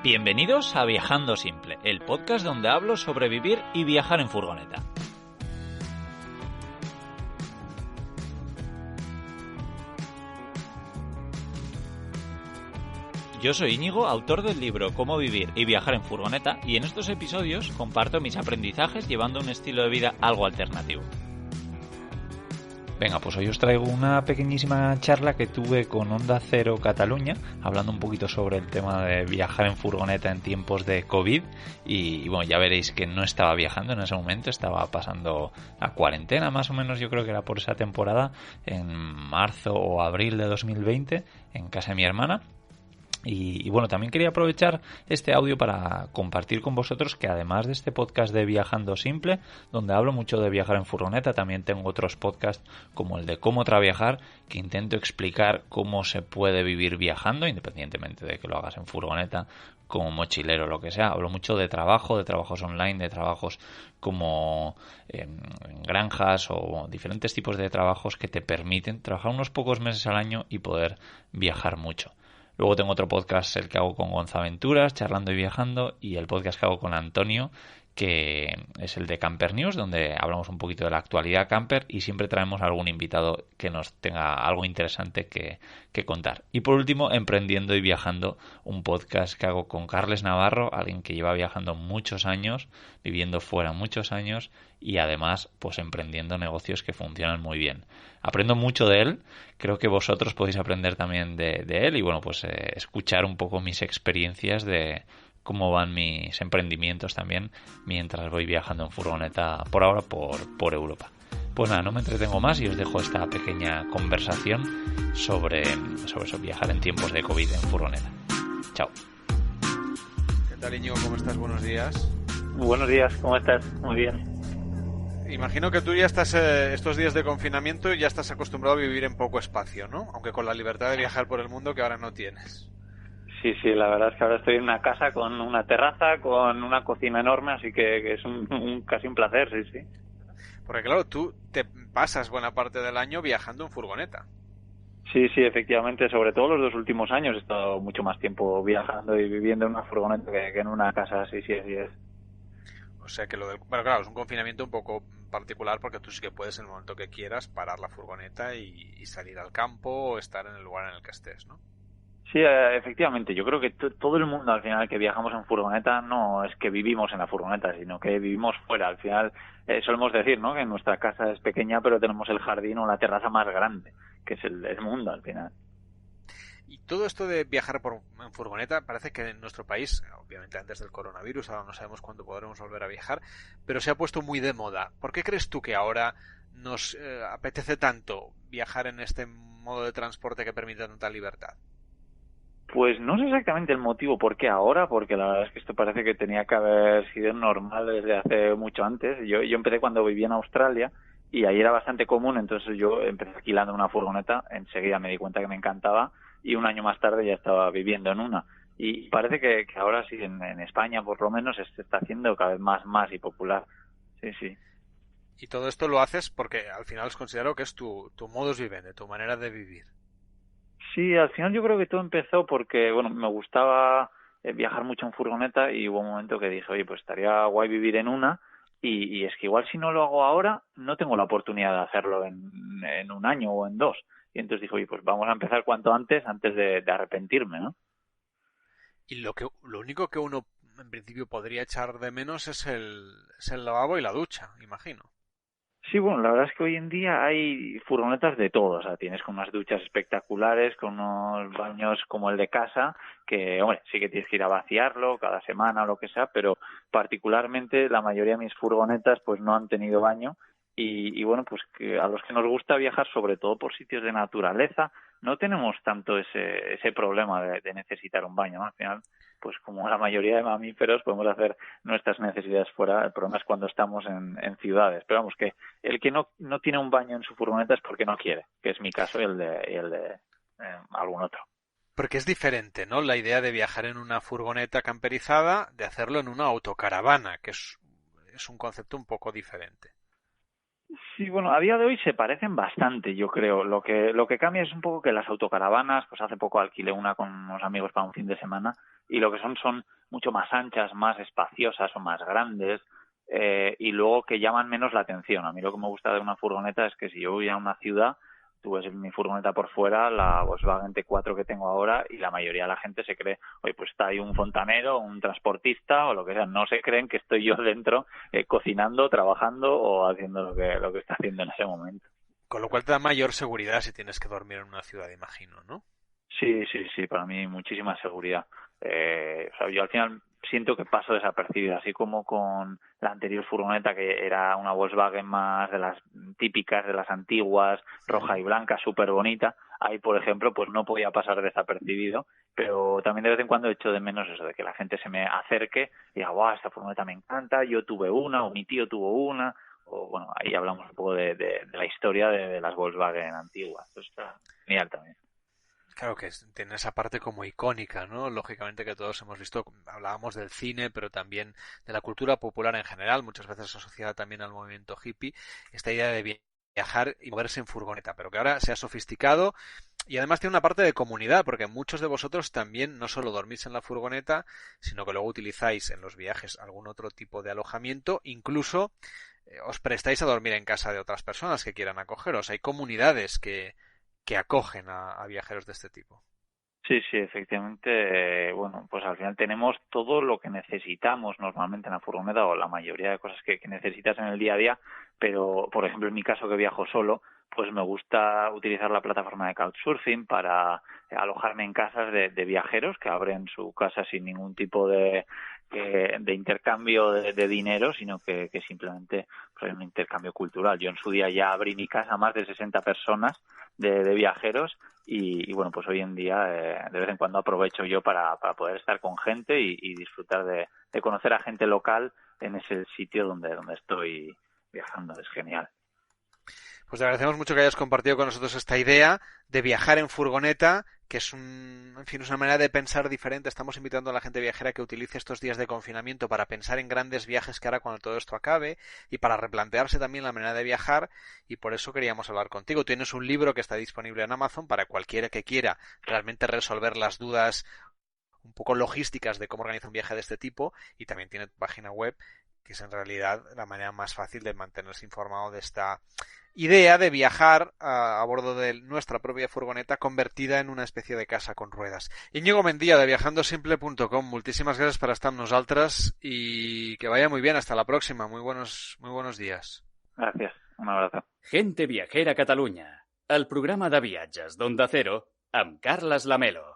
Bienvenidos a Viajando Simple, el podcast donde hablo sobre vivir y viajar en furgoneta. Yo soy Íñigo, autor del libro Cómo vivir y viajar en furgoneta, y en estos episodios comparto mis aprendizajes llevando un estilo de vida algo alternativo. Venga, pues hoy os traigo una pequeñísima charla que tuve con Onda Cero Cataluña, hablando un poquito sobre el tema de viajar en furgoneta en tiempos de COVID. Y bueno, ya veréis que no estaba viajando en ese momento, estaba pasando la cuarentena más o menos, yo creo que era por esa temporada, en marzo o abril de 2020, en casa de mi hermana. Y bueno, también quería aprovechar este audio para compartir con vosotros que además de este podcast de Viajando Simple, donde hablo mucho de viajar en furgoneta, también tengo otros podcasts como el de Cómo Traviajar, que intento explicar cómo se puede vivir viajando, independientemente de que lo hagas en furgoneta, como mochilero o lo que sea. Hablo mucho de trabajo, de trabajos online, de trabajos como en granjas o diferentes tipos de trabajos que te permiten trabajar unos pocos meses al año y poder viajar mucho. Luego tengo otro podcast, el que hago con Gonzaventuras, charlando y viajando, y el podcast que hago con Antonio, que es el de Camper News, donde hablamos un poquito de la actualidad camper y siempre traemos a algún invitado que nos tenga algo interesante que contar. Y por último, Emprendiendo y Viajando, un podcast que hago con Carles Navarro, alguien que lleva viajando muchos años, viviendo fuera muchos años y además pues emprendiendo negocios que funcionan muy bien. Aprendo mucho de él, creo que vosotros podéis aprender también de él y bueno, pues escuchar un poco mis experiencias de cómo van mis emprendimientos también mientras voy viajando en furgoneta por ahora por Europa. Pues nada, no me entretengo más y os dejo esta pequeña conversación sobre eso, viajar en tiempos de COVID en furgoneta. Chao. ¿Qué tal, Íñigo? ¿Cómo estás? Buenos días. Buenos días, ¿cómo estás? Muy bien. Imagino que tú ya estás, estos días de confinamiento, ya estás acostumbrado a vivir en poco espacio, ¿no? Aunque con la libertad de viajar por el mundo que ahora no tienes. Sí, la verdad es que ahora estoy en una casa con una terraza, con una cocina enorme, así que es casi un placer, sí. Porque claro, tú te pasas buena parte del año viajando en furgoneta. Sí, efectivamente, sobre todo los 2 últimos años he estado mucho más tiempo viajando y viviendo en una furgoneta que en una casa, sí, así es. O sea que bueno, claro, es un confinamiento un poco particular porque tú sí que puedes en el momento que quieras parar la furgoneta y salir al campo o estar en el lugar en el que estés, ¿no? Sí, efectivamente, yo creo que todo el mundo al final que viajamos en furgoneta no es que vivimos en la furgoneta, sino que vivimos fuera. Al final solemos decir, ¿no?, que nuestra casa es pequeña pero tenemos el jardín o la terraza más grande, que es el mundo al final. Y todo esto de viajar en furgoneta parece que en nuestro país, obviamente antes del coronavirus, ahora no sabemos cuándo podremos volver a viajar, pero se ha puesto muy de moda. ¿Por qué crees tú que ahora nos apetece tanto viajar en este modo de transporte que permite tanta libertad? Pues no sé exactamente el motivo por qué ahora, porque la verdad es que esto parece que tenía que haber sido normal desde hace mucho antes. Yo empecé cuando vivía en Australia y ahí era bastante común, entonces yo empecé alquilando una furgoneta, enseguida me di cuenta que me encantaba y un año más tarde ya estaba viviendo en una. Y parece que ahora sí, en España por lo menos, se está haciendo cada vez más y popular. Sí. Y todo esto lo haces porque al final considero que es tu modus vivendi, tu manera de vivir. Sí, al final yo creo que todo empezó porque, bueno, me gustaba viajar mucho en furgoneta y hubo un momento que dije, oye, pues estaría guay vivir en una y es que igual si no lo hago ahora no tengo la oportunidad de hacerlo en un año o en 2. Y entonces dije, oye, pues vamos a empezar cuanto antes de arrepentirme, ¿no? Y lo único que uno en principio podría echar de menos es el lavabo y la ducha, imagino. Sí, bueno, la verdad es que hoy en día hay furgonetas de todo, o sea, tienes con unas duchas espectaculares, con unos baños como el de casa, que, hombre, sí que tienes que ir a vaciarlo cada semana o lo que sea, pero particularmente la mayoría de mis furgonetas pues no han tenido baño y bueno, pues que a los que nos gusta viajar, sobre todo por sitios de naturaleza, no tenemos tanto ese problema de necesitar un baño, ¿no? Al final, pues como la mayoría de mamíferos podemos hacer nuestras necesidades fuera. El problema es cuando estamos en ciudades. Pero vamos, que el que no tiene un baño en su furgoneta es porque no quiere, que es mi caso y el de algún otro. Porque es diferente, ¿no? La idea de viajar en una furgoneta camperizada de hacerlo en una autocaravana, que es un concepto un poco diferente. Sí, bueno, a día de hoy se parecen bastante, yo creo. Lo que cambia es un poco que las autocaravanas, pues hace poco alquilé una con unos amigos para un fin de semana y lo que son mucho más anchas, más espaciosas o más grandes y luego que llaman menos la atención. A mí lo que me gusta de una furgoneta es que si yo voy a una ciudad, tú ves mi furgoneta por fuera, la Volkswagen T4 que tengo ahora y la mayoría de la gente se cree, oye, pues está ahí un fontanero, un transportista o lo que sea. No se creen que estoy yo dentro cocinando, trabajando o haciendo lo que está haciendo en ese momento. Con lo cual te da mayor seguridad si tienes que dormir en una ciudad, imagino, ¿no? Sí, para mí muchísima seguridad. O sea, yo al final siento que paso desapercibido, así como con la anterior furgoneta que era una Volkswagen más de las típicas, de las antiguas, roja y blanca, súper bonita. Ahí, por ejemplo, pues no podía pasar desapercibido, pero también de vez en cuando echo de menos eso, de que la gente se me acerque y diga, guau, esta furgoneta me encanta, yo tuve una, o mi tío tuvo una, o bueno, ahí hablamos un poco de la historia de las Volkswagen antiguas. Eso está genial también. Claro que tiene esa parte como icónica, ¿no? Lógicamente que todos hemos visto, hablábamos del cine, pero también de la cultura popular en general, muchas veces asociada también al movimiento hippie, esta idea de viajar y moverse en furgoneta, pero que ahora se ha sofisticado y además tiene una parte de comunidad, porque muchos de vosotros también no solo dormís en la furgoneta, sino que luego utilizáis en los viajes algún otro tipo de alojamiento, incluso os prestáis a dormir en casa de otras personas que quieran acogeros. Hay comunidades que acogen a viajeros de este tipo. Sí, efectivamente, bueno, pues al final tenemos todo lo que necesitamos normalmente en la furgoneta o la mayoría de cosas que necesitas en el día a día, pero por ejemplo en mi caso que viajo solo, pues me gusta utilizar la plataforma de Couchsurfing para alojarme en casas de viajeros que abren su casa sin ningún tipo de intercambio de dinero, sino que simplemente pues, hay un intercambio cultural. Yo en su día ya abrí mi casa a más de 60 personas de viajeros y bueno, pues hoy en día de vez en cuando aprovecho yo para poder estar con gente y disfrutar de conocer a gente local en ese sitio donde estoy viajando. Es genial. Pues te agradecemos mucho que hayas compartido con nosotros esta idea de viajar en furgoneta, que es es una manera de pensar diferente. Estamos invitando a la gente viajera que utilice estos días de confinamiento para pensar en grandes viajes que hará cuando todo esto acabe y para replantearse también la manera de viajar, y por eso queríamos hablar contigo. Tienes un libro que está disponible en Amazon para cualquiera que quiera realmente resolver las dudas un poco logísticas de cómo organizar un viaje de este tipo, y también tiene tu página web, que es en realidad la manera más fácil de mantenerse informado de esta idea de viajar a bordo de nuestra propia furgoneta convertida en una especie de casa con ruedas. Íñigo Mendía, de viajandosimple.com, muchísimas gracias per estar amb nosaltres y que vaya muy bien. Hasta la próxima. Muy buenos días. Gracias. Un abrazo. Gente Viajera Catalunya, el programa de viatges d'Onda Cero amb Carles Lamelo.